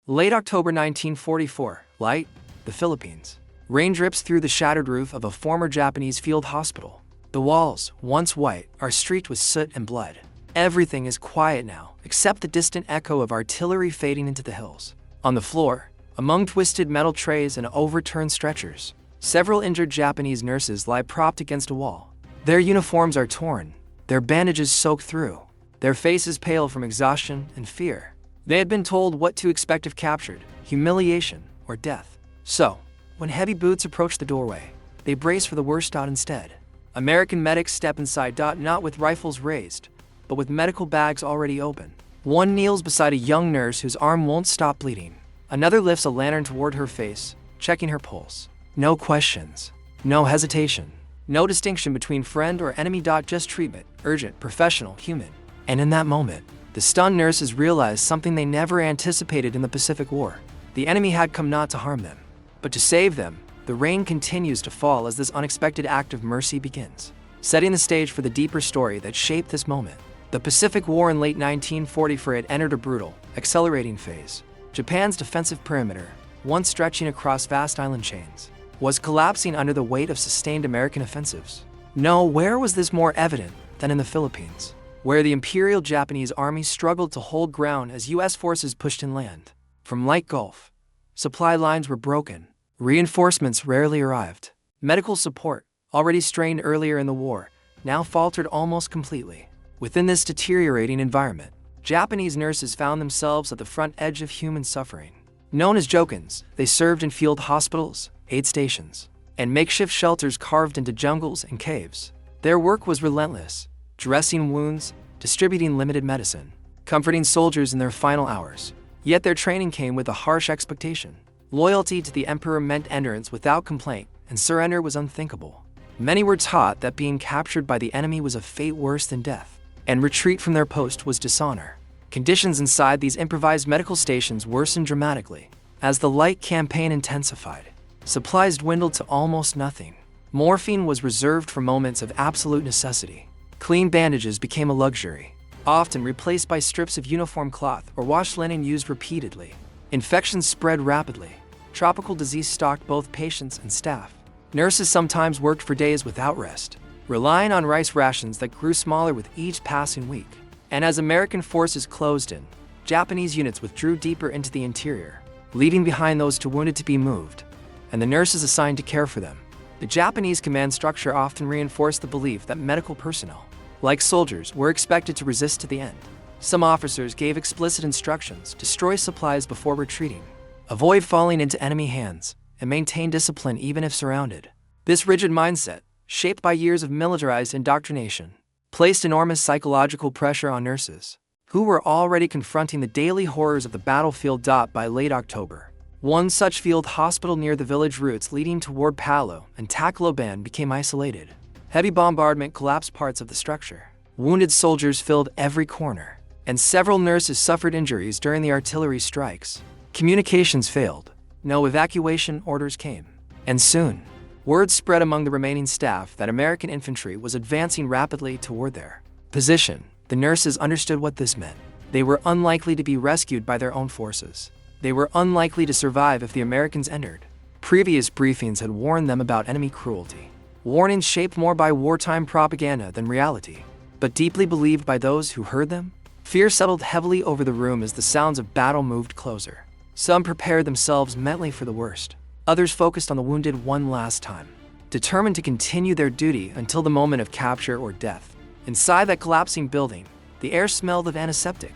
Late October 1944, Light, the Philippines. Rain drips through the shattered roof of a former Japanese field hospital. The walls, once white, are streaked with soot and blood. Everything is quiet now, except the distant echo of artillery fading into the hills. On the floor, among twisted metal trays and overturned stretchers, several injured Japanese nurses lie propped against a wall. Their uniforms are torn, their bandages soaked through, their faces pale from exhaustion and fear. They had been told what to expect if captured: humiliation or death. So, when heavy boots approach the doorway, they brace for the worst. Instead, American medics step inside, not with rifles raised, but with medical bags already open. One kneels beside a young nurse whose arm won't stop bleeding. Another lifts a lantern toward her face, checking her pulse. No questions, no hesitation, no distinction between friend or enemy. Just treatment, urgent, professional, human. And in that moment, the stunned nurses realize something they never anticipated in the Pacific War. The enemy had come not to harm them, but to save them. The rain continues to fall as this unexpected act of mercy begins, setting the stage for the deeper story that shaped this moment. The Pacific War in late 1944 had entered a brutal, accelerating phase. Japan's defensive perimeter, once stretching across vast island chains, was collapsing under the weight of sustained American offensives. Nowhere was this more evident than in the Philippines, where the Imperial Japanese Army struggled to hold ground as U.S. forces pushed inland. From Light Gulf, supply lines were broken, reinforcements rarely arrived. Medical support, already strained earlier in the war, now faltered almost completely. Within this deteriorating environment, Japanese nurses found themselves at the front edge of human suffering. Known as jokins, they served in field hospitals, aid stations, and makeshift shelters carved into jungles and caves. Their work was relentless, dressing wounds, distributing limited medicine, comforting soldiers in their final hours. Yet their training came with a harsh expectation. Loyalty to the emperor meant endurance without complaint, and surrender was unthinkable. Many were taught that being captured by the enemy was a fate worse than death, and retreat from their post was dishonor. Conditions inside these improvised medical stations worsened dramatically. As the Light campaign intensified, supplies dwindled to almost nothing. Morphine was reserved for moments of absolute necessity. Clean bandages became a luxury, often replaced by strips of uniform cloth or washed linen used repeatedly. Infections spread rapidly. Tropical disease stalked both patients and staff. Nurses sometimes worked for days without rest, relying on rice rations that grew smaller with each passing week. And as American forces closed in, Japanese units withdrew deeper into the interior, leaving behind those too wounded to be moved, and the nurses assigned to care for them. The Japanese command structure often reinforced the belief that medical personnel, like soldiers, were expected to resist to the end. Some officers gave explicit instructions: destroy supplies before retreating, avoid falling into enemy hands, and maintain discipline even if surrounded. This rigid mindset, shaped by years of militarized indoctrination, placed enormous psychological pressure on nurses, who were already confronting the daily horrors of the battlefield. By late October, one such field hospital near the village routes leading toward Palo and Tacloban became isolated. Heavy bombardment collapsed parts of the structure. Wounded soldiers filled every corner, and several nurses suffered injuries during the artillery strikes. Communications failed. No evacuation orders came. And soon, word spread among the remaining staff that American infantry was advancing rapidly toward their position. The nurses understood what this meant. They were unlikely to be rescued by their own forces. They were unlikely to survive if the Americans entered. Previous briefings had warned them about enemy cruelty. Warnings shaped more by wartime propaganda than reality, but deeply believed by those who heard them. Fear settled heavily over the room as the sounds of battle moved closer. Some prepared themselves mentally for the worst. Others focused on the wounded one last time, determined to continue their duty until the moment of capture or death. Inside that collapsing building, the air smelled of antiseptic,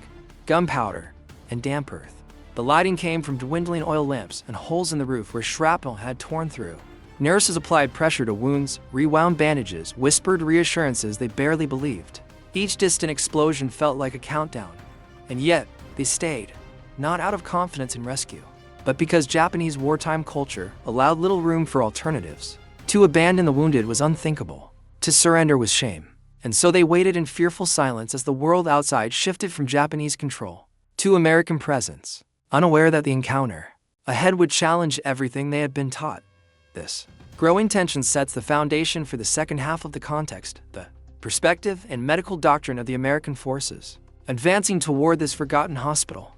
gunpowder, and damp earth. The lighting came from dwindling oil lamps and holes in the roof where shrapnel had torn through. Nurses applied pressure to wounds, rewound bandages, whispered reassurances they barely believed. Each distant explosion felt like a countdown, and yet they stayed, not out of confidence in rescue, but because Japanese wartime culture allowed little room for alternatives. To abandon the wounded was unthinkable. To surrender was shame. And so they waited in fearful silence as the world outside shifted from Japanese control to American presence, unaware that the encounter ahead would challenge everything they had been taught. This growing tension sets the foundation for the second half of the context, the perspective and medical doctrine of the American forces, advancing toward this forgotten hospital.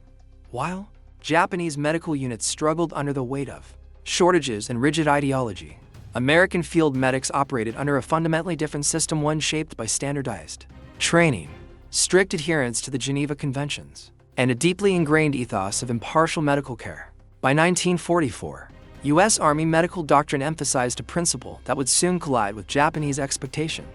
While Japanese medical units struggled under the weight of shortages and rigid ideology. American field medics operated under a fundamentally different system, one shaped by standardized training, strict adherence to the Geneva Conventions, and a deeply ingrained ethos of impartial medical care. By 1944, U.S. Army medical doctrine emphasized a principle that would soon collide with Japanese expectation.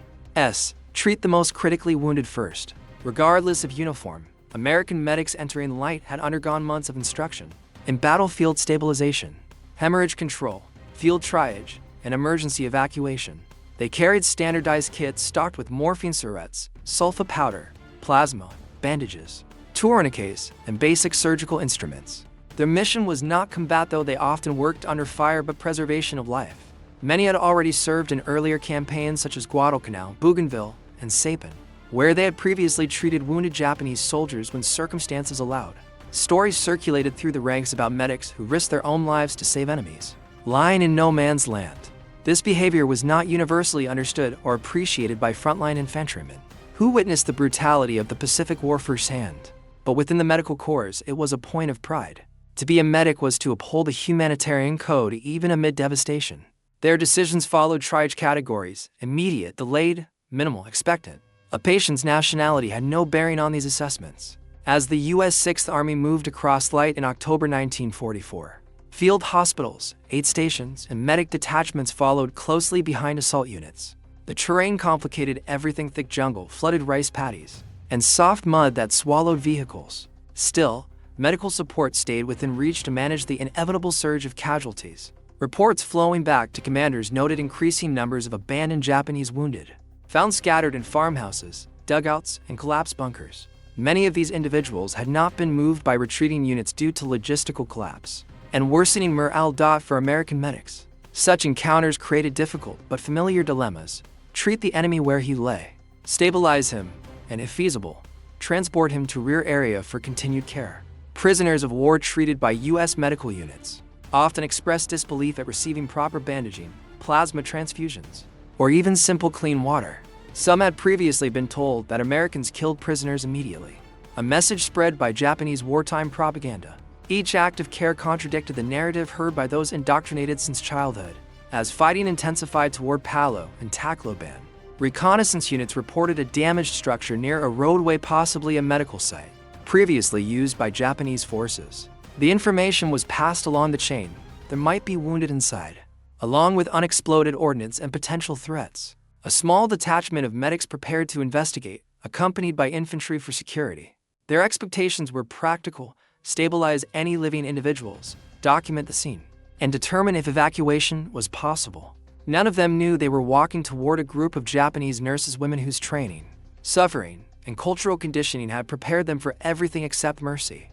Treat the most critically wounded first. Regardless of uniform, American medics entering light had undergone months of instruction in battlefield stabilization, hemorrhage control, field triage, and emergency evacuation. They carried standardized kits stocked with morphine syrettes, sulfa powder, plasma, bandages, tourniquets, and basic surgical instruments. Their mission was not combat, though they often worked under fire, but preservation of life. Many had already served in earlier campaigns such as Guadalcanal, Bougainville, and Saipan, where they had previously treated wounded Japanese soldiers when circumstances allowed. Stories circulated through the ranks about medics who risked their own lives to save enemies, lying in no man's land. This behavior was not universally understood or appreciated by frontline infantrymen, who witnessed the brutality of the Pacific War firsthand. But within the medical corps, it was a point of pride. To be a medic was to uphold a humanitarian code even amid devastation. Their decisions followed triage categories: immediate, delayed, minimal, expectant. A patient's nationality had no bearing on these assessments. As the U.S. 6th Army moved across light in October 1944, field hospitals, aid stations, and medic detachments followed closely behind assault units. The terrain complicated everything: thick jungle, flooded rice paddies, and soft mud that swallowed vehicles. Still, medical support stayed within reach to manage the inevitable surge of casualties. Reports flowing back to commanders noted increasing numbers of abandoned Japanese wounded, found scattered in farmhouses, dugouts, and collapsed bunkers. Many of these individuals had not been moved by retreating units due to logistical collapse and worsening morale. For American medics, such encounters created difficult but familiar dilemmas: treat the enemy where he lay, stabilize him, and if feasible, transport him to rear area for continued care. Prisoners of war treated by U.S. medical units often expressed disbelief at receiving proper bandaging, plasma transfusions, or even simple clean water. Some had previously been told that Americans killed prisoners immediately, a message spread by Japanese wartime propaganda. Each act of care contradicted the narrative heard by those indoctrinated since childhood. As fighting intensified toward Palo and Tacloban, reconnaissance units reported a damaged structure near a roadway, possibly a medical site, previously used by Japanese forces. The information was passed along the chain: there might be wounded inside, along with unexploded ordnance and potential threats. A small detachment of medics prepared to investigate, accompanied by infantry for security. Their expectations were practical: stabilize any living individuals, document the scene, and determine if evacuation was possible. None of them knew they were walking toward a group of Japanese nurses, women whose training, suffering, and cultural conditioning had prepared them for everything except mercy.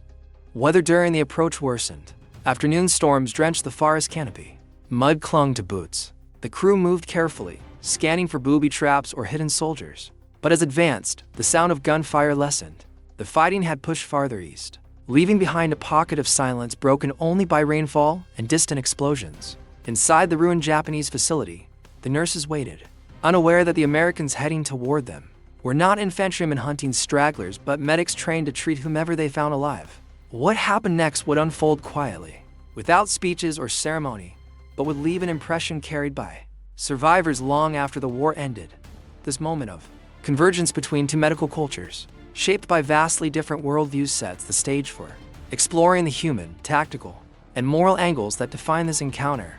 Weather during the approach worsened. Afternoon storms drenched the forest canopy. Mud clung to boots. The crew moved carefully, scanning for booby traps or hidden soldiers. But as advanced, the sound of gunfire lessened. The fighting had pushed farther east, leaving behind a pocket of silence broken only by rainfall and distant explosions. Inside the ruined Japanese facility, the nurses waited, unaware that the Americans heading toward them were not infantrymen hunting stragglers, but medics trained to treat whomever they found alive. What happened next would unfold quietly, without speeches or ceremony, but would leave an impression carried by survivors long after the war ended. This moment of convergence between two medical cultures, shaped by vastly different worldviews, sets the stage for exploring the human, tactical, and moral angles that define this encounter.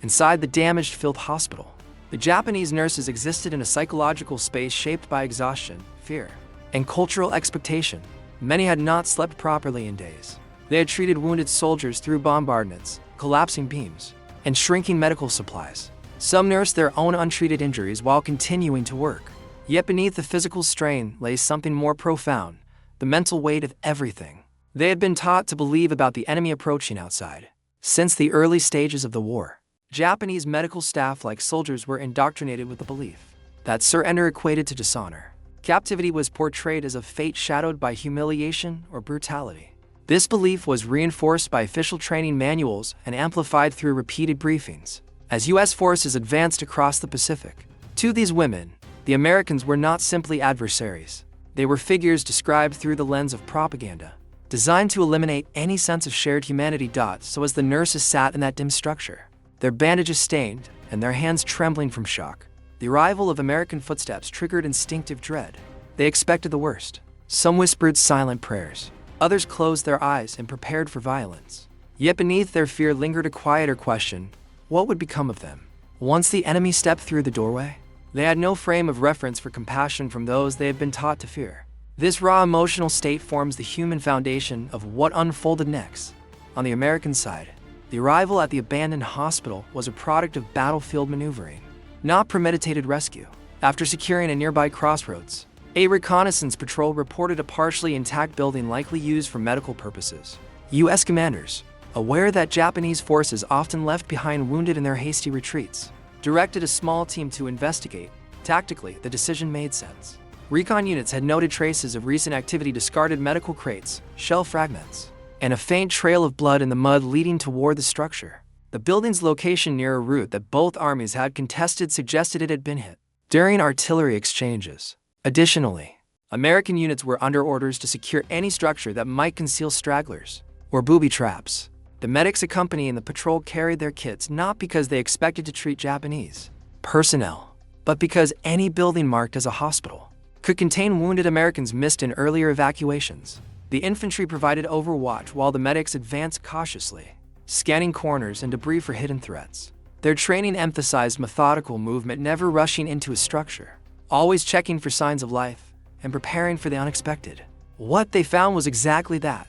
Inside the damaged field hospital, the Japanese nurses existed in a psychological space shaped by exhaustion, fear, and cultural expectation. Many had not slept properly in days. They had treated wounded soldiers through bombardments, collapsing beams, and shrinking medical supplies. Some nursed their own untreated injuries while continuing to work. Yet beneath the physical strain lay something more profound: the mental weight of everything they had been taught to believe about the enemy approaching outside. Since the early stages of the war, Japanese medical staff, like soldiers, were indoctrinated with the belief that surrender equated to dishonor. Captivity was portrayed as a fate shadowed by humiliation or brutality. This belief was reinforced by official training manuals and amplified through repeated briefings as U.S. forces advanced across the Pacific. To these women, the Americans were not simply adversaries. They were figures described through the lens of propaganda. designed to eliminate any sense of shared humanity. So as the nurses sat in that dim structure, their bandages stained and their hands trembling from shock, the arrival of American footsteps triggered instinctive dread. They expected the worst. Some whispered silent prayers. Others closed their eyes and prepared for violence. Yet beneath their fear lingered a quieter question: what would become of them once the enemy stepped through the doorway? They had no frame of reference for compassion from those they had been taught to fear. This raw emotional state forms the human foundation of what unfolded next. On the American side, the arrival at the abandoned hospital was a product of battlefield maneuvering, not premeditated rescue. After securing a nearby crossroads, a reconnaissance patrol reported a partially intact building likely used for medical purposes. U.S. commanders, aware that Japanese forces often left behind wounded in their hasty retreats, directed a small team to investigate. Tactically, the decision made sense. Recon units had noted traces of recent activity: discarded medical crates, shell fragments, and a faint trail of blood in the mud leading toward the structure. The building's location near a route that both armies had contested suggested it had been hit during artillery exchanges. Additionally, American units were under orders to secure any structure that might conceal stragglers or booby traps. The medics accompanying the patrol carried their kits not because they expected to treat Japanese personnel, but because any building marked as a hospital could contain wounded Americans missed in earlier evacuations. The infantry provided overwatch while the medics advanced cautiously, scanning corners and debris for hidden threats. Their training emphasized methodical movement, never rushing into a structure, always checking for signs of life and preparing for the unexpected. What they found was exactly that,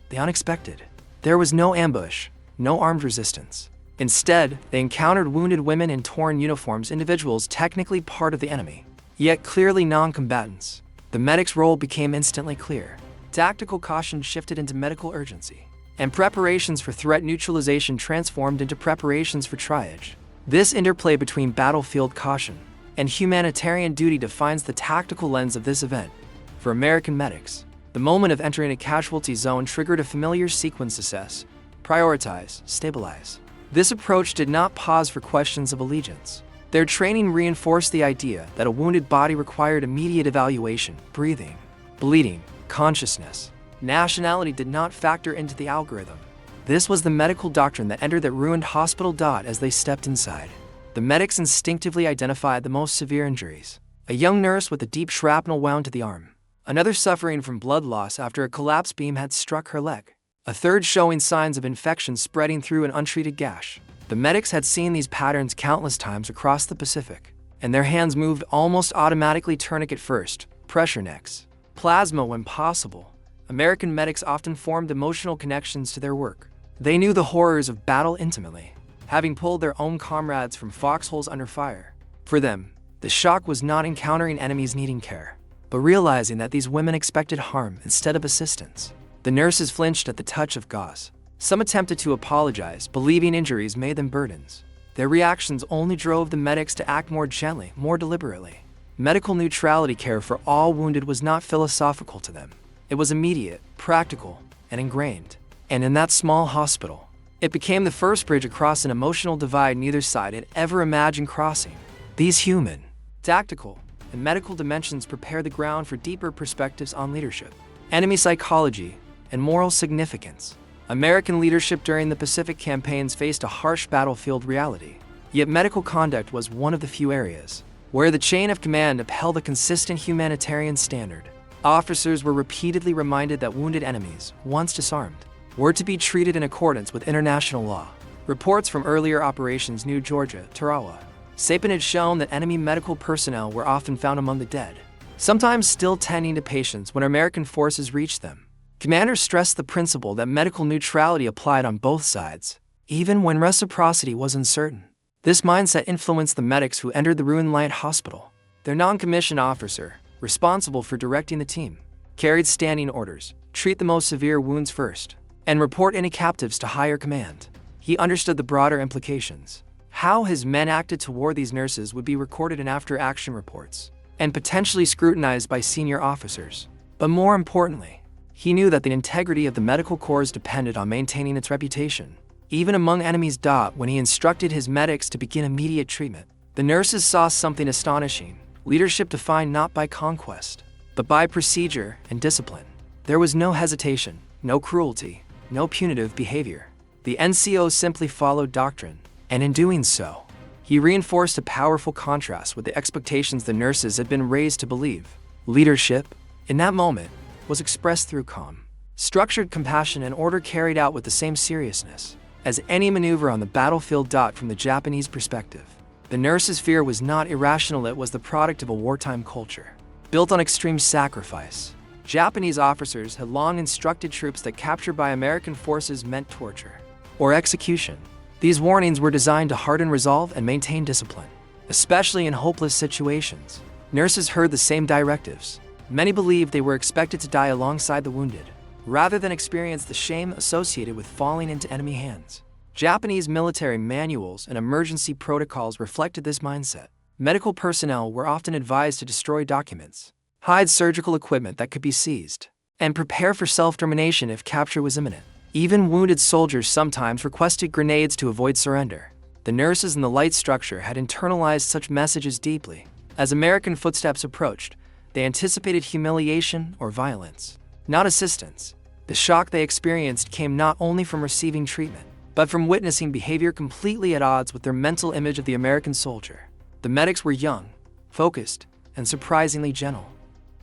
the unexpected. There was no ambush, no armed resistance. Instead, they encountered wounded women in torn uniforms, individuals technically part of the enemy, yet clearly non-combatants. The medic's role became instantly clear. Tactical caution shifted into medical urgency, and preparations for threat neutralization transformed into preparations for triage. This interplay between battlefield caution and humanitarian duty defines the tactical lens of this event. For American medics, the moment of entering a casualty zone triggered a familiar sequence: assess, prioritize, stabilize. This approach did not pause for questions of allegiance. Their training reinforced the idea that a wounded body required immediate evaluation. Breathing, bleeding, consciousness, nationality did not factor into the algorithm. This was the medical doctrine that entered that ruined hospital. As they stepped inside, the medics instinctively identified the most severe injuries: a young nurse with a deep shrapnel wound to the arm, another suffering from blood loss after a collapsed beam had struck her leg, a third showing signs of infection spreading through an untreated gash. The medics had seen these patterns countless times across the Pacific, and their hands moved almost automatically: tourniquet first, pressure next, plasma when possible. American medics often formed emotional connections to their work. They knew the horrors of battle intimately, having pulled their own comrades from foxholes under fire. For them, the shock was not encountering enemies needing care, but realizing that these women expected harm instead of assistance. The nurses flinched at the touch of gauze. Some attempted to apologize, believing injuries made them burdens. Their reactions only drove the medics to act more gently, more deliberately. Medical neutrality care for all wounded was not philosophical to them. It was immediate, practical, and ingrained. And in that small hospital, it became the first bridge across an emotional divide neither side had ever imagined crossing. These human, tactical, and medical dimensions prepare the ground for deeper perspectives on leadership, enemy psychology, and moral significance. American leadership during the Pacific campaigns faced a harsh battlefield reality, yet medical conduct was one of the few areas where the chain of command upheld a consistent humanitarian standard. Officers were repeatedly reminded that wounded enemies, once disarmed, were to be treated in accordance with international law. Reports from earlier operations New Georgia, Tarawa, Saipan had shown that enemy medical personnel were often found among the dead, sometimes still tending to patients when American forces reached them. Commanders stressed the principle that medical neutrality applied on both sides, even when reciprocity was uncertain. This mindset influenced the medics who entered the ruined light hospital. Their non-commissioned officer, responsible for directing the team, carried standing orders: treat the most severe wounds first, and report any captives to higher command. He understood the broader implications. How his men acted toward these nurses would be recorded in after-action reports, and potentially scrutinized by senior officers. But more importantly, he knew that the integrity of the medical corps depended on maintaining its reputation, even among enemies. When he instructed his medics to begin immediate treatment, the nurses saw something astonishing: leadership defined not by conquest, but by procedure and discipline. There was no hesitation, no cruelty, no punitive behavior. The NCO simply followed doctrine, and in doing so, he reinforced a powerful contrast with the expectations the nurses had been raised to believe. Leadership, in that moment, was expressed through calm, structured compassion and order carried out with the same seriousness as any maneuver on the battlefield. From the Japanese perspective, the nurses' fear was not irrational, it was the product of a wartime culture, built on extreme sacrifice. Japanese officers had long instructed troops that capture by American forces meant torture or execution. These warnings were designed to harden resolve and maintain discipline, especially in hopeless situations. Nurses heard the same directives. Many believed they were expected to die alongside the wounded, rather than experience the shame associated with falling into enemy hands. Japanese military manuals and emergency protocols reflected this mindset. Medical personnel were often advised to destroy documents, hide surgical equipment that could be seized, and prepare for self-termination if capture was imminent. Even wounded soldiers sometimes requested grenades to avoid surrender. The nurses in the light structure had internalized such messages deeply. As American footsteps approached, they anticipated humiliation or violence, not assistance. The shock they experienced came not only from receiving treatment, but from witnessing behavior completely at odds with their mental image of the American soldier. The medics were young, focused, and surprisingly gentle.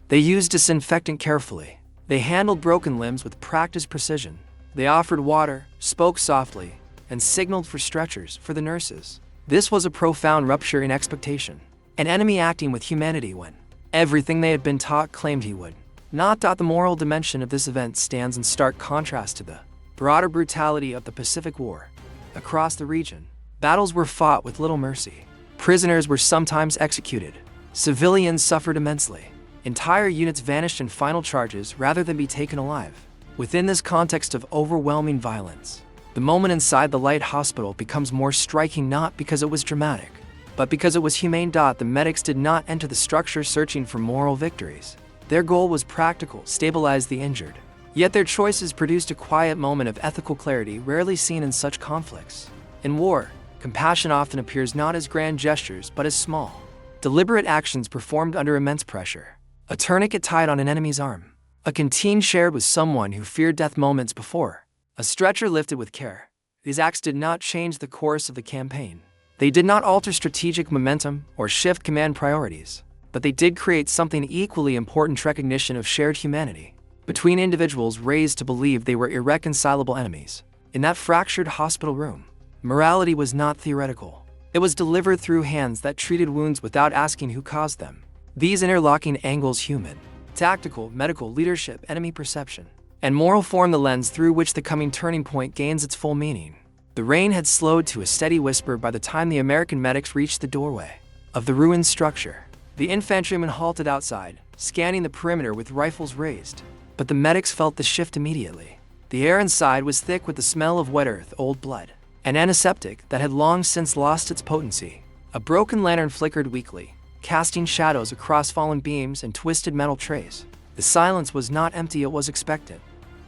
They used disinfectant carefully. They handled broken limbs with practiced precision. They offered water, spoke softly, and signaled for stretchers for the nurses. This was a profound rupture in expectation. An enemy acting with humanity when everything they had been taught claimed he would not. The moral dimension of this event stands in stark contrast to the broader brutality of the Pacific War. Across the region, battles were fought with little mercy. Prisoners were sometimes executed. Civilians suffered immensely. Entire units vanished in final charges rather than be taken alive. Within this context of overwhelming violence, the moment inside the light hospital becomes more striking, not because it was dramatic, but because it was humane. The medics did not enter the structure searching for moral victories. Their goal was practical: stabilize the injured. Yet their choices produced a quiet moment of ethical clarity rarely seen in such conflicts. In war, compassion often appears not as grand gestures but as small, deliberate actions performed under immense pressure. A tourniquet tied on an enemy's arm, a canteen shared with someone who feared death moments before, a stretcher lifted with care. These acts did not change the course of the campaign. They did not alter strategic momentum or shift command priorities, but they did create something equally important: recognition of shared humanity between individuals raised to believe they were irreconcilable enemies. In that fractured hospital room, morality was not theoretical. It was delivered through hands that treated wounds without asking who caused them. These interlocking angles, human, tactical, medical, leadership, enemy perception, and moral, form the lens through which the coming turning point gains its full meaning. The rain had slowed to a steady whisper by the time the American medics reached the doorway of the ruined structure. The infantrymen halted outside, scanning the perimeter with rifles raised. But the medics felt the shift immediately. The air inside was thick with the smell of wet earth, old blood, an antiseptic that had long since lost its potency. A broken lantern flickered weakly, casting shadows across fallen beams and twisted metal trays. The silence was not empty, it was expectant.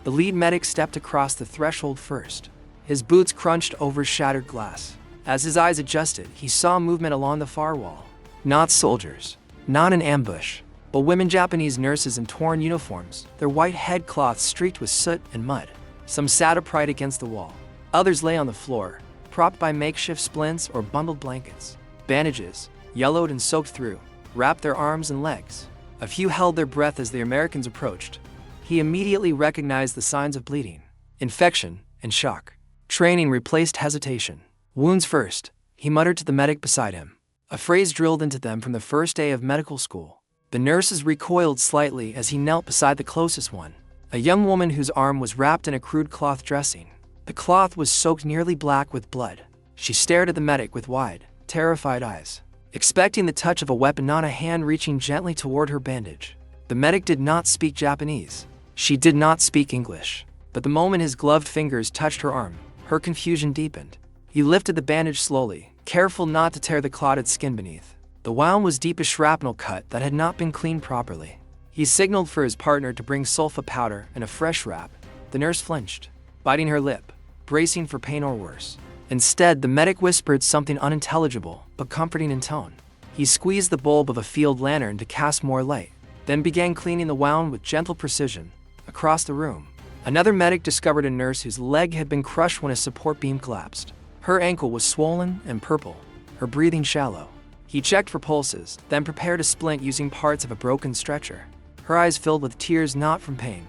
The lead medic stepped across the threshold first. His boots crunched over shattered glass. As his eyes adjusted, he saw movement along the far wall. Not soldiers, not an ambush, but women, Japanese nurses in torn uniforms, their white headcloths streaked with soot and mud. Some sat upright against the wall. Others lay on the floor, propped by makeshift splints or bundled blankets. Bandages, yellowed and soaked through, wrapped their arms and legs. A few held their breath as the Americans approached. He immediately recognized the signs of bleeding, infection, and shock. Training replaced hesitation. Wounds first, he muttered to the medic beside him, a phrase drilled into them from the first day of medical school. The nurses recoiled slightly as he knelt beside the closest one, a young woman whose arm was wrapped in a crude cloth dressing. The cloth was soaked nearly black with blood. She stared at the medic with wide, terrified eyes, expecting the touch of a weapon, not a hand reaching gently toward her bandage. The medic did not speak Japanese. She did not speak English. But the moment his gloved fingers touched her arm, her confusion deepened. He lifted the bandage slowly, careful not to tear the clotted skin beneath. The wound was deep, a shrapnel cut that had not been cleaned properly. He signaled for his partner to bring sulfa powder and a fresh wrap. The nurse flinched, biting her lip, bracing for pain or worse. Instead, the medic whispered something unintelligible but comforting in tone. He squeezed the bulb of a field lantern to cast more light, then began cleaning the wound with gentle precision. Across the room, Another medic discovered a nurse whose leg had been crushed when a support beam collapsed. Her ankle was swollen and purple, her breathing shallow. He checked for pulses, then prepared a splint using parts of a broken stretcher. Her eyes filled with tears not from pain,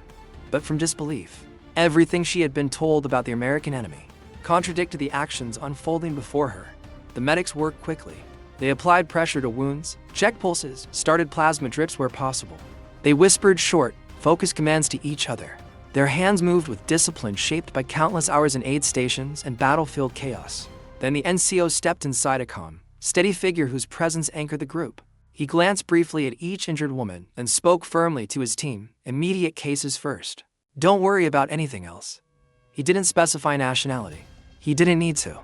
but from disbelief. Everything she had been told about the American enemy contradicted the actions unfolding before her. The medics worked quickly. They applied pressure to wounds, checked pulses, started plasma drips where possible. They whispered short, focused commands to each other. Their hands moved with discipline shaped by countless hours in aid stations and battlefield chaos. Then the NCO stepped inside a calm, steady figure whose presence anchored the group. He glanced briefly at each injured woman and spoke firmly to his team, immediate cases first. Don't worry about anything else. He didn't specify nationality. He didn't need to.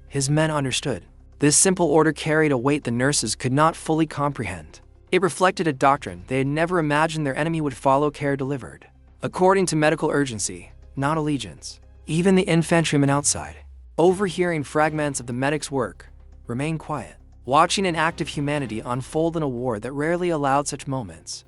His men understood. This simple order carried a weight the nurses could not fully comprehend. It reflected a doctrine they had never imagined their enemy would follow care delivered. According to medical urgency, not allegiance. Even the infantrymen outside, overhearing fragments of the medics' work, remained quiet, watching an act of humanity unfold in a war that rarely allowed such moments.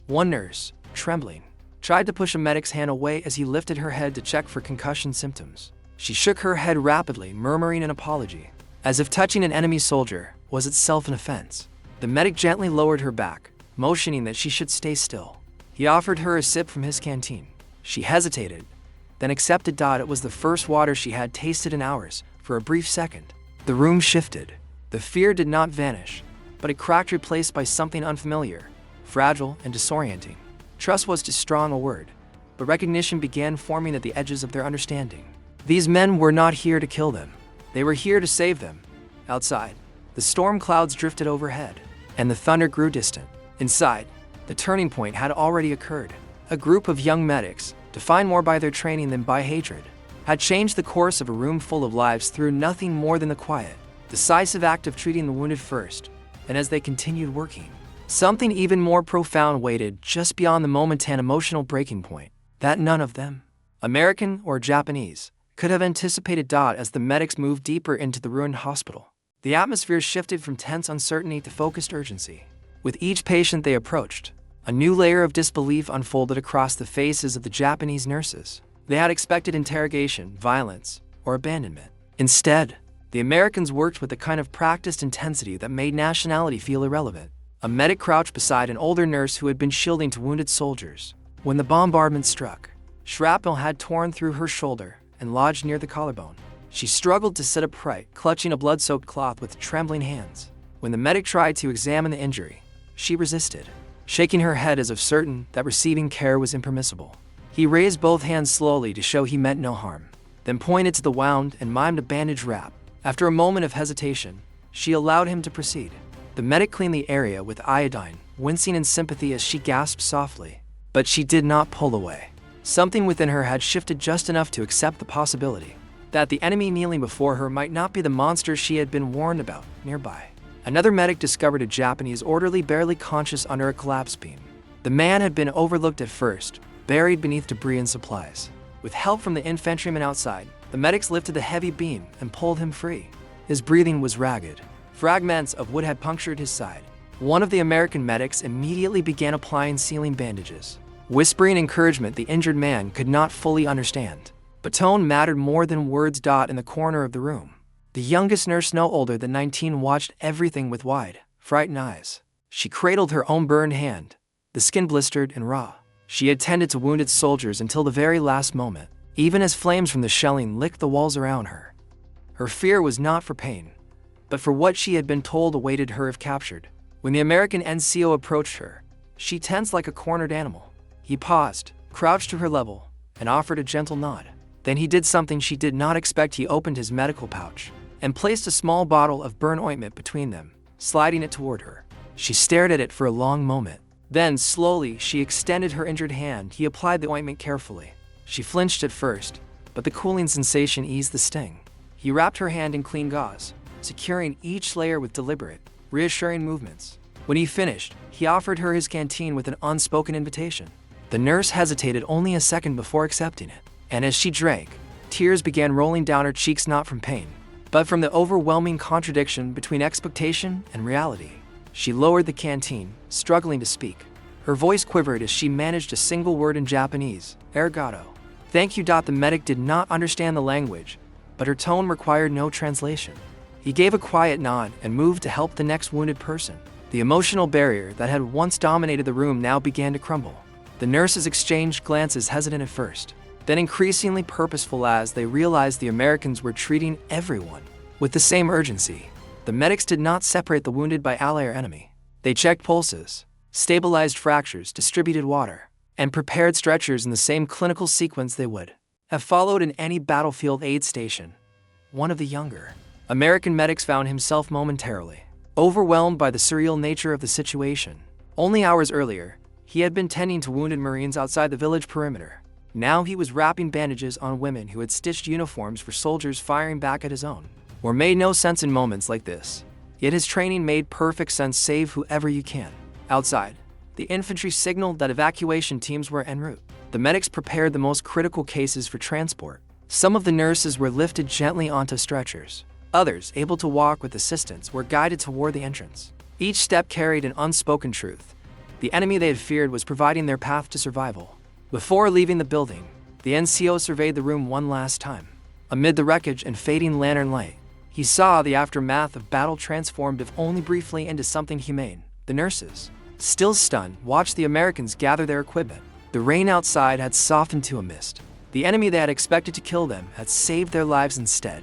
One nurse, trembling, tried to push a medic's hand away as he lifted her head to check for concussion symptoms. She shook her head rapidly, murmuring an apology, as if touching an enemy soldier was itself an offense. The medic gently lowered her back, motioning that she should stay still. He offered her a sip from his canteen. She hesitated, then accepted. It was the first water she had tasted in hours. For a brief second, the room shifted. The fear did not vanish, but it cracked, replaced by something unfamiliar, fragile and disorienting. Trust was too strong a word, but recognition began forming at the edges of their understanding. These men were not here to kill them. They were here to save them. Outside, the storm clouds drifted overhead, and the thunder grew distant. Inside, the turning point had already occurred. A group of young medics, defined more by their training than by hatred, had changed the course of a room full of lives through nothing more than the quiet, decisive act of treating the wounded first. And as they continued working, something even more profound waited just beyond the momentary emotional breaking point that none of them, American or Japanese, could have anticipated. As the medics moved deeper into the ruined hospital, the atmosphere shifted from tense uncertainty to focused urgency. With each patient they approached, a new layer of disbelief unfolded across the faces of the Japanese nurses. They had expected interrogation, violence, or abandonment. Instead, the Americans worked with a kind of practiced intensity that made nationality feel irrelevant. A medic crouched beside an older nurse who had been shielding to wounded soldiers. When the bombardment struck, shrapnel had torn through her shoulder and lodged near the collarbone. She struggled to sit upright, clutching a blood-soaked cloth with trembling hands. When the medic tried to examine the injury, she resisted, shaking her head as if certain that receiving care was impermissible. He raised both hands slowly to show he meant no harm, then pointed to the wound and mimed a bandage wrap. After a moment of hesitation, she allowed him to proceed. The medic cleaned the area with iodine, wincing in sympathy as she gasped softly. But she did not pull away. Something within her had shifted just enough to accept the possibility that the enemy kneeling before her might not be the monster she had been warned about nearby. Another medic discovered a Japanese orderly barely conscious under a collapse beam. The man had been overlooked at first, buried beneath debris and supplies. With help from the infantrymen outside, the medics lifted the heavy beam and pulled him free. His breathing was ragged. Fragments of wood had punctured his side. One of the American medics immediately began applying sealing bandages, whispering encouragement the injured man could not fully understand. But tone mattered more than words. In the corner of the room, the youngest nurse, no older than 19, watched everything with wide, frightened eyes. She cradled her own burned hand, the skin blistered and raw. She attended to wounded soldiers until the very last moment, even as flames from the shelling licked the walls around her. Her fear was not for pain, but for what she had been told awaited her if captured. When the American NCO approached her, she tensed like a cornered animal. He paused, crouched to her level, and offered a gentle nod. Then he did something she did not expect. He opened his medical pouch and placed a small bottle of burn ointment between them, sliding it toward her. She stared at it for a long moment. Then, slowly, she extended her injured hand. He applied the ointment carefully. She flinched at first, but the cooling sensation eased the sting. He wrapped her hand in clean gauze, securing each layer with deliberate, reassuring movements. When he finished, he offered her his canteen with an unspoken invitation. The nurse hesitated only a second before accepting it, and as she drank, tears began rolling down her cheeks, not from pain, but from the overwhelming contradiction between expectation and reality. She lowered the canteen, struggling to speak. Her voice quivered as she managed a single word in Japanese, arigato. "Thank you." The medic did not understand the language, but her tone required no translation. He gave a quiet nod and moved to help the next wounded person. The emotional barrier that had once dominated the room now began to crumble. The nurses exchanged glances, hesitant at first, then increasingly purposeful as they realized the Americans were treating everyone with the same urgency. The medics did not separate the wounded by ally or enemy. They checked pulses, stabilized fractures, distributed water, and prepared stretchers in the same clinical sequence they would have followed in any battlefield aid station. One of the younger American medics found himself momentarily overwhelmed by the surreal nature of the situation. Only hours earlier, he had been tending to wounded Marines outside the village perimeter. Now he was wrapping bandages on women who had stitched uniforms for soldiers firing back at his own. War made no sense in moments like this, yet his training made perfect sense. Save whoever you can. Outside, the infantry signaled that evacuation teams were en route. The medics prepared the most critical cases for transport. Some of the nurses were lifted gently onto stretchers. Others, able to walk with assistance, were guided toward the entrance. Each step carried an unspoken truth. The enemy they had feared was providing their path to survival. Before leaving the building, the NCO surveyed the room one last time. Amid the wreckage and fading lantern light, he saw the aftermath of battle transformed, if only briefly, into something humane. The nurses, still stunned, watched the Americans gather their equipment. The rain outside had softened to a mist. The enemy they had expected to kill them had saved their lives instead.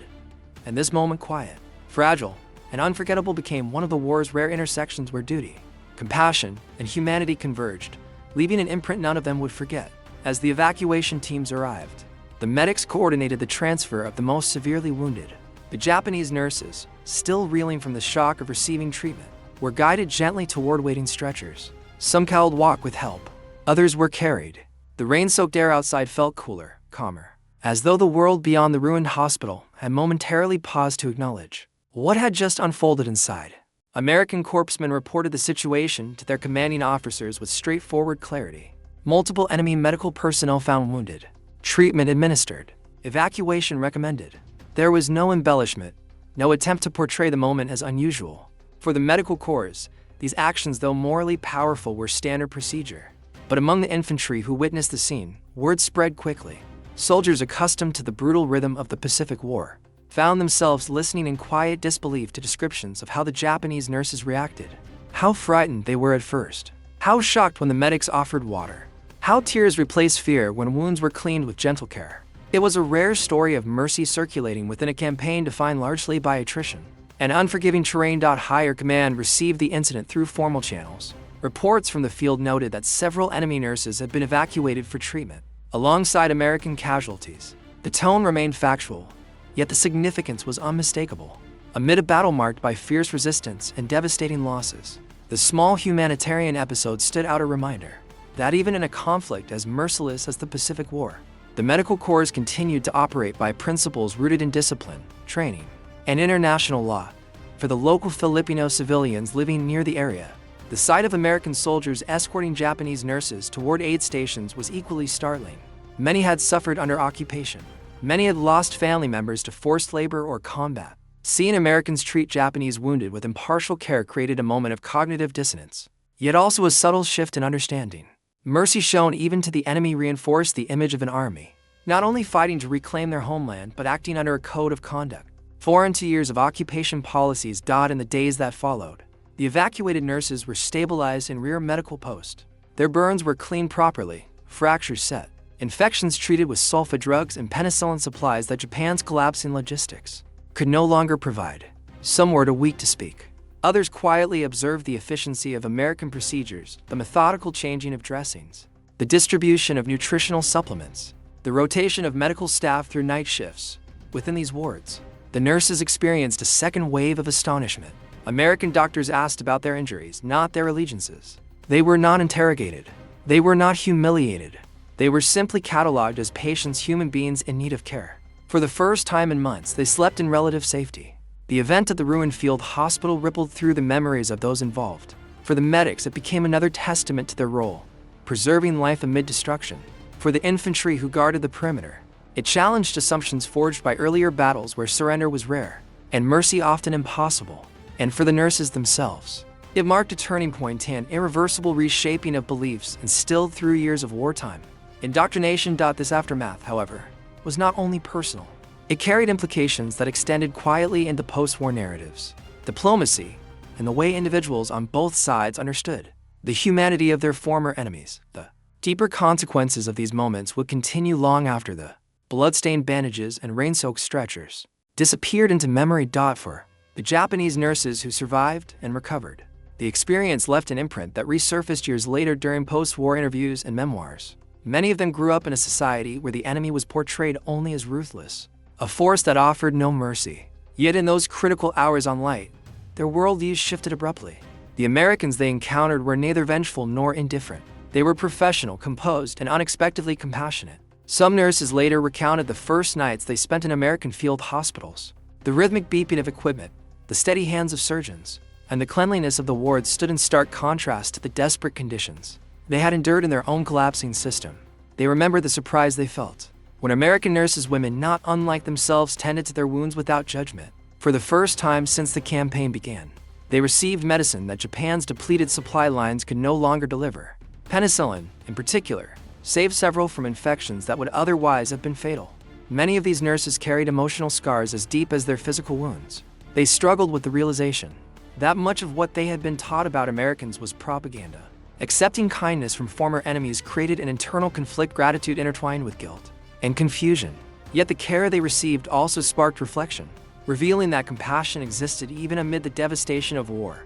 And this moment, quiet, fragile, and unforgettable, became one of the war's rare intersections where duty, compassion, and humanity converged, leaving an imprint none of them would forget. As the evacuation teams arrived, the medics coordinated the transfer of the most severely wounded. The Japanese nurses, still reeling from the shock of receiving treatment, were guided gently toward waiting stretchers. Some cowled walk with help, others were carried. The rain-soaked air outside felt cooler, calmer, as though the world beyond the ruined hospital had momentarily paused to acknowledge what had just unfolded inside. American corpsmen reported the situation to their commanding officers with straightforward clarity. Multiple enemy medical personnel found wounded. Treatment administered. Evacuation recommended. There was no embellishment, no attempt to portray the moment as unusual. For the medical corps, these actions, though morally powerful, were standard procedure. But among the infantry who witnessed the scene, word spread quickly. Soldiers accustomed to the brutal rhythm of the Pacific War found themselves listening in quiet disbelief to descriptions of how the Japanese nurses reacted. How frightened they were at first. How shocked when the medics offered water. How tears replaced fear when wounds were cleaned with gentle care. It was a rare story of mercy circulating within a campaign defined largely by attrition. An unforgiving terrain. Higher command received the incident through formal channels. Reports from the field noted that several enemy nurses had been evacuated for treatment, alongside American casualties. The tone remained factual, yet the significance was unmistakable. Amid a battle marked by fierce resistance and devastating losses, the small humanitarian episode stood out, a reminder that even in a conflict as merciless as the Pacific War, the medical corps continued to operate by principles rooted in discipline, training, and international law. For the local Filipino civilians living near the area, the sight of American soldiers escorting Japanese nurses toward aid stations was equally startling. Many had suffered under occupation. Many had lost family members to forced labor or combat. Seeing Americans treat Japanese wounded with impartial care created a moment of cognitive dissonance, yet also a subtle shift in understanding. Mercy shown even to the enemy reinforced the image of an army, not only fighting to reclaim their homeland but acting under a code of conduct. Foreign to years of occupation policies. In the days that followed, the evacuated nurses were stabilized in rear medical post. Their burns were cleaned properly, fractures set, infections treated with sulfa drugs and penicillin supplies that Japan's collapsing logistics could no longer provide. Some were too weak to speak. Others quietly observed the efficiency of American procedures, the methodical changing of dressings, the distribution of nutritional supplements, the rotation of medical staff through night shifts. Within these wards, the nurses experienced a second wave of astonishment. American doctors asked about their injuries, not their allegiances. They were not interrogated. They were not humiliated. They were simply cataloged as patients, human beings in need of care. For the first time in months, they slept in relative safety. The event at the ruined field hospital rippled through the memories of those involved. For the medics, it became another testament to their role, preserving life amid destruction. For the infantry who guarded the perimeter, it challenged assumptions forged by earlier battles where surrender was rare and mercy often impossible. And for the nurses themselves, it marked a turning point, an irreversible reshaping of beliefs instilled through years of wartime. Indoctrination. This aftermath, however, was not only personal. It carried implications that extended quietly into post-war narratives, diplomacy, and the way individuals on both sides understood the humanity of their former enemies. The deeper consequences of these moments would continue long after the blood-stained bandages and rain-soaked stretchers disappeared into memory. For the Japanese nurses who survived and recovered, the experience left an imprint that resurfaced years later during post-war interviews and memoirs. Many of them grew up in a society where the enemy was portrayed only as ruthless, a force that offered no mercy. Yet in those critical hours on Light, their worldviews shifted abruptly. The Americans they encountered were neither vengeful nor indifferent. They were professional, composed, and unexpectedly compassionate. Some nurses later recounted the first nights they spent in American field hospitals. The rhythmic beeping of equipment, the steady hands of surgeons, and the cleanliness of the wards stood in stark contrast to the desperate conditions they had endured in their own collapsing system. They remembered the surprise they felt when American nurses, women not unlike themselves, tended to their wounds without judgment. For the first time since the campaign began, they received medicine that Japan's depleted supply lines could no longer deliver. Penicillin, in particular, saved several from infections that would otherwise have been fatal. Many of these nurses carried emotional scars as deep as their physical wounds. They struggled with the realization that much of what they had been taught about Americans was propaganda. Accepting kindness from former enemies created an internal conflict, gratitude intertwined with guilt and confusion. Yet the care they received also sparked reflection, revealing that compassion existed even amid the devastation of war.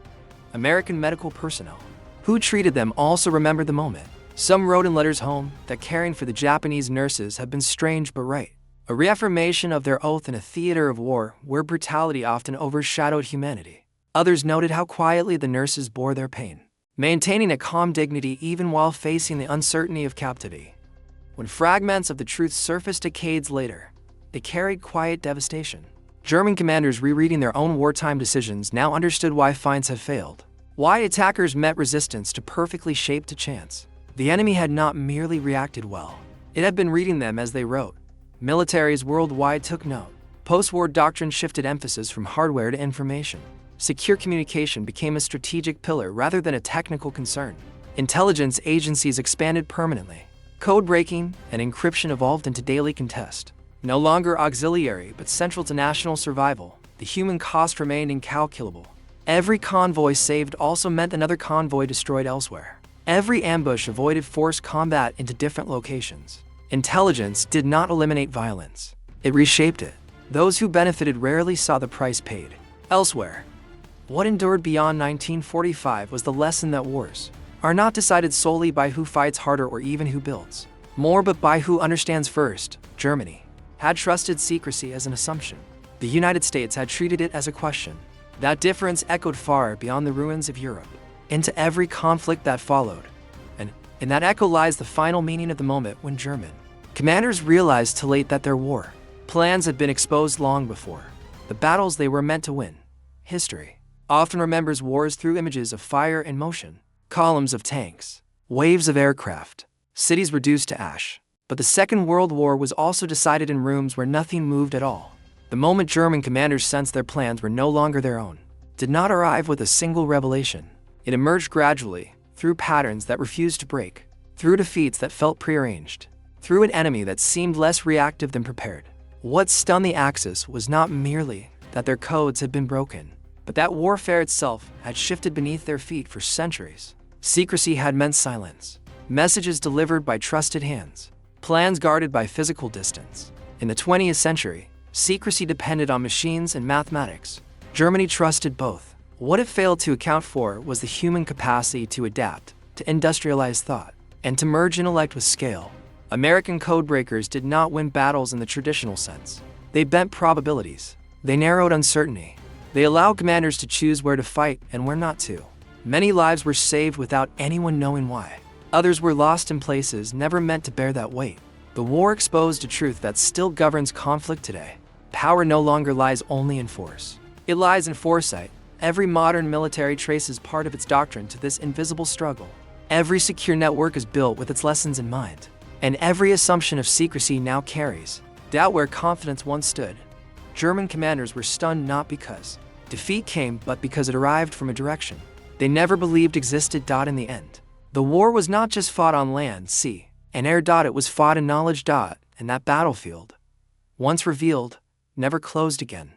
American medical personnel who treated them also remembered the moment. Some wrote in letters home that caring for the Japanese nurses had been strange but right, a reaffirmation of their oath in a theater of war where brutality often overshadowed humanity. Others noted how quietly the nurses bore their pain, maintaining a calm dignity even while facing the uncertainty of captivity. When fragments of the truth surfaced decades later, they carried quiet devastation. German commanders rereading their own wartime decisions now understood why fights had failed, why attackers met resistance to perfectly shaped chance. The enemy had not merely reacted well, it had been reading them as they wrote. Militaries worldwide took note. Post-war doctrine shifted emphasis from hardware to information. Secure communication became a strategic pillar rather than a technical concern. Intelligence agencies expanded permanently. Code breaking and encryption evolved into daily contest. No longer auxiliary but central to national survival, the human cost remained incalculable. Every convoy saved also meant another convoy destroyed elsewhere. Every ambush avoided forced combat into different locations. Intelligence did not eliminate violence, it reshaped it. Those who benefited rarely saw the price paid elsewhere. What endured beyond 1945 was the lesson that wars are not decided solely by who fights harder or even who builds more, but by who understands first. Germany had trusted secrecy as an assumption. The United States had treated it as a question. That difference echoed far beyond the ruins of Europe, into every conflict that followed. And in that echo lies the final meaning of the moment when German commanders realized too late that their war plans had been exposed long before the battles they were meant to win. History often remembers wars through images of fire and motion, columns of tanks, waves of aircraft, cities reduced to ash. But the Second World War was also decided in rooms where nothing moved at all. The moment German commanders sensed their plans were no longer their own, did not arrive with a single revelation. It emerged gradually, through patterns that refused to break, through defeats that felt prearranged, through an enemy that seemed less reactive than prepared. What stunned the Axis was not merely that their codes had been broken, but that warfare itself had shifted beneath their feet for centuries. Secrecy had meant silence, messages delivered by trusted hands, plans guarded by physical distance. In the 20th century, secrecy depended on machines and mathematics. Germany trusted both. What it failed to account for was the human capacity to adapt, to industrialize thought, and to merge intellect with scale. American codebreakers did not win battles in the traditional sense. They bent probabilities. They narrowed uncertainty. They allowed commanders to choose where to fight and where not to. Many lives were saved without anyone knowing why. Others were lost in places never meant to bear that weight. The war exposed a truth that still governs conflict today. Power no longer lies only in force. It lies in foresight. Every modern military traces part of its doctrine to this invisible struggle. Every secure network is built with its lessons in mind. And every assumption of secrecy now carries doubt where confidence once stood. German commanders were stunned not because defeat came, but because it arrived from a direction they never believed existed. In the end, the war was not just fought on land, sea, And ere dot it was fought in knowledge dot, and that battlefield, once revealed, never closed again.